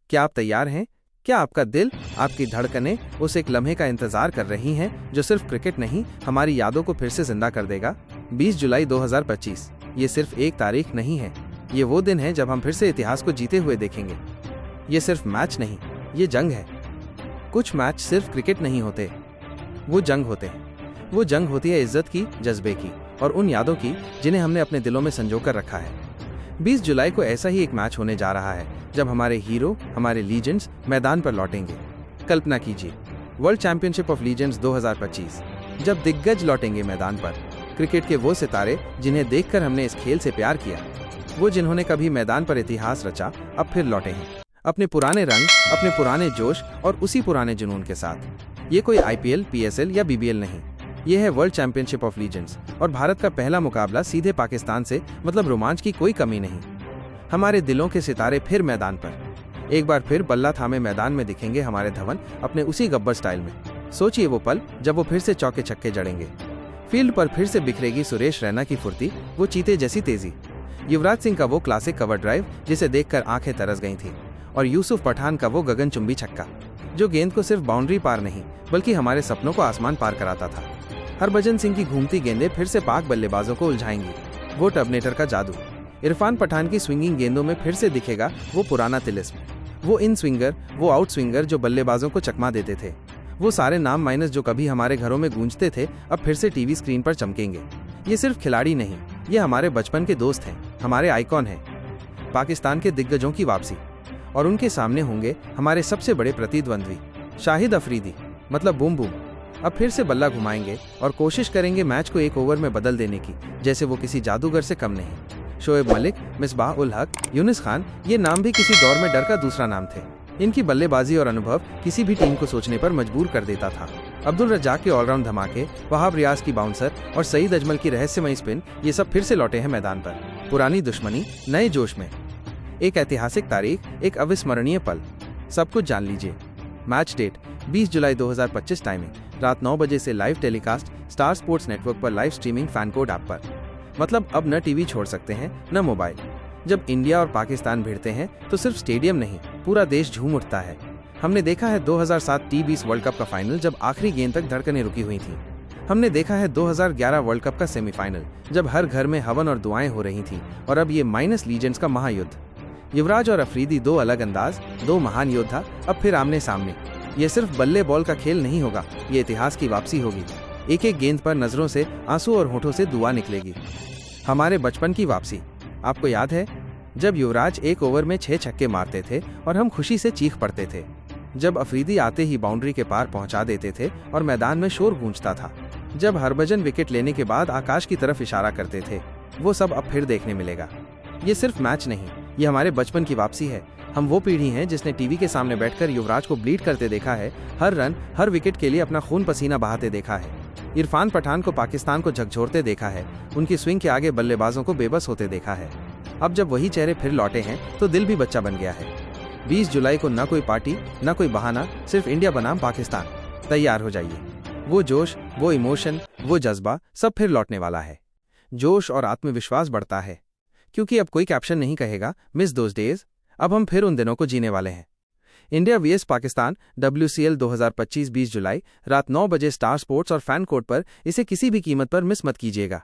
क्या आप तैयार हैं? क्या आपका दिल, आपकी धड़कनें उस एक लम्हे का इंतजार कर रही हैं जो सिर्फ क्रिकेट नहीं, हमारी यादों को फिर से जिंदा कर देगा? 20 जुलाई 2025 ये सिर्फ एक तारीख नहीं है, ये वो दिन है जब हम फिर से इतिहास को जीते हुए देखेंगे। ये सिर्फ मैच नहीं, ये जंग है। कुछ मैच सिर्फ क्रिकेट नहीं होते, वो जंग होते हैं। वो जंग होती है इज्जत की, जज्बे की और उन यादों की जिन्हें हमने अपने दिलों में संजो कर रखा है। 20 जुलाई को ऐसा ही एक मैच होने जा रहा है जब हमारे हीरो, हमारे लीजेंड्स मैदान पर लौटेंगे। कल्पना कीजिए, वर्ल्ड चैंपियनशिप ऑफ लीजेंड्स 2025, जब दिग्गज लौटेंगे मैदान पर। क्रिकेट के वो सितारे जिन्हें देखकर हमने इस खेल से प्यार किया, वो जिन्होंने कभी मैदान पर इतिहास रचा, अब फिर लौटे हैं अपने पुराने रंग, अपने पुराने जोश और उसी पुराने जुनून के साथ। ये कोई IPL, PSL या BBL नहीं, ये है वर्ल्ड चैंपियनशिप ऑफ लीजेंड्स और भारत का पहला मुकाबला सीधे पाकिस्तान से, मतलब रोमांच की कोई कमी नहीं। हमारे दिलों के सितारे फिर मैदान पर। एक बार फिर बल्ला थामे मैदान में दिखेंगे हमारे धवन, अपने उसी गब्बर स्टाइल में। सोचिए वो पल जब वो फिर से चौके छक्के जड़ेंगे। फील्ड पर फिर से बिखरेगी सुरेश रैना की फुर्ती, वो चीते जैसी तेजी। युवराज सिंह का वो क्लासिक कवर ड्राइव जिसे देखकर आंखें तरस गई थी, और यूसुफ पठान का वो गगनचुंबी छक्का जो गेंद को सिर्फ बाउंड्री पार नहीं बल्कि हमारे सपनों को आसमान पार कराता था। हरभजन सिंह की घूमती गेंदें फिर से पाक बल्लेबाजों को उलझाएंगी, वो टर्मिनेटर का जादू। इरफान पठान की स्विंगिंग गेंदों में फिर से दिखेगा वो पुराना तिलिस्म, वो इन स्विंगर, वो आउट स्विंगर जो बल्लेबाजों को चकमा देते थे। वो सारे नाम माइनस जो कभी हमारे घरों में गूंजते थे, अब फिर से टीवी स्क्रीन पर चमकेंगे। ये सिर्फ खिलाड़ी नहीं, ये हमारे बचपन के दोस्त हैं, हमारे आइकॉन हैं। पाकिस्तान के दिग्गजों की वापसी, और उनके सामने होंगे हमारे सबसे बड़े प्रतिद्वंद्वी शाहिद अफरीदी, मतलब बूम बूम। अब फिर से बल्ला घुमाएंगे और कोशिश करेंगे मैच को एक ओवर में बदल देने की, जैसे वो किसी जादूगर से कम नहीं। शोएब मलिक, मिसबाह उल हक, यूनिस खान, ये नाम भी किसी दौर में डर का दूसरा नाम थे। इनकी बल्लेबाजी और अनुभव किसी भी टीम को सोचने पर मजबूर कर देता था। अब्दुल रज्जाक के ऑलराउंड धमाके, वहाब रियाज की बाउंसर और सईद अजमल की रहस्यमयी स्पिन, ये सब फिर से लौटे हैं मैदान पर, पुरानी दुश्मनी नए जोश में। एक ऐतिहासिक तारीख, एक अविस्मरणीय पल। सब कुछ जान लीजिए। मैच डेट 20 जुलाई 2025, टाइमिंग रात 9 बजे से live telecast star sports network पर, लाइव स्ट्रीमिंग फैनकोड ऐप पर। मतलब अब न टीवी छोड़ सकते हैं न मोबाइल। जब इंडिया और पाकिस्तान भिड़ते हैं तो सिर्फ स्टेडियम नहीं, पूरा देश झूम उठता है। हमने देखा है 2007 T20 वर्ल्ड कप का फाइनल जब आखिरी गेंद तक धड़कनें रुकी हुई थी। हमने देखा है 2011 वर्ल्ड कप का सेमीफाइनल जब हर घर में हवन और दुआएं हो रही थी। और अब ये माइनस लीजेंड्स का महायुद्ध। युवराज और अफरीदी, दो अलग अंदाज, दो महान योद्धा, अब फिर आमने सामने। ये सिर्फ बल्ले बॉल का खेल नहीं होगा, ये इतिहास की वापसी होगी। एक एक गेंद पर नजरों से आंसू और होठों से दुआ निकलेगी। हमारे बचपन की वापसी। आपको याद है जब युवराज एक ओवर में 6 छक्के मारते थे और हम खुशी से चीख पड़ते थे? जब अफरीदी आते ही बाउंड्री के पार पहुंचा देते थे और मैदान में शोर गूंजता था? जब हरभजन विकेट लेने के बाद आकाश की तरफ इशारा करते थे? वो सब अब फिर देखने मिलेगा। ये सिर्फ मैच नहीं, ये हमारे बचपन की वापसी है। हम वो पीढ़ी हैं जिसने टीवी के सामने बैठकर युवराज को ब्लीड करते देखा है, हर रन, हर विकेट के लिए अपना खून पसीना बहाते देखा है। इरफान पठान को पाकिस्तान को झकझोरते देखा है, उनकी स्विंग के आगे बल्लेबाजों को बेबस होते देखा है। अब जब वही चेहरे फिर लौटे हैं तो दिल भी बच्चा बन गया है। 20 जुलाई को न कोई पार्टी, न कोई बहाना, सिर्फ इंडिया बनाम पाकिस्तान। तैयार हो जाइए। वो जोश, वो इमोशन, वो जज्बा सब फिर लौटने वाला है। जोश और आत्मविश्वास बढ़ता है, क्योंकि अब कोई कैप्शन नहीं कहेगा मिस दोज डेज। अब हम फिर उन दिनों को जीने वाले हैं। इंडिया vs पाकिस्तान WCL 2025, 20 जुलाई रात 9 बजे स्टार स्पोर्ट्स और फैन कोड पर। इसे किसी भी कीमत पर मिस मत कीजिएगा।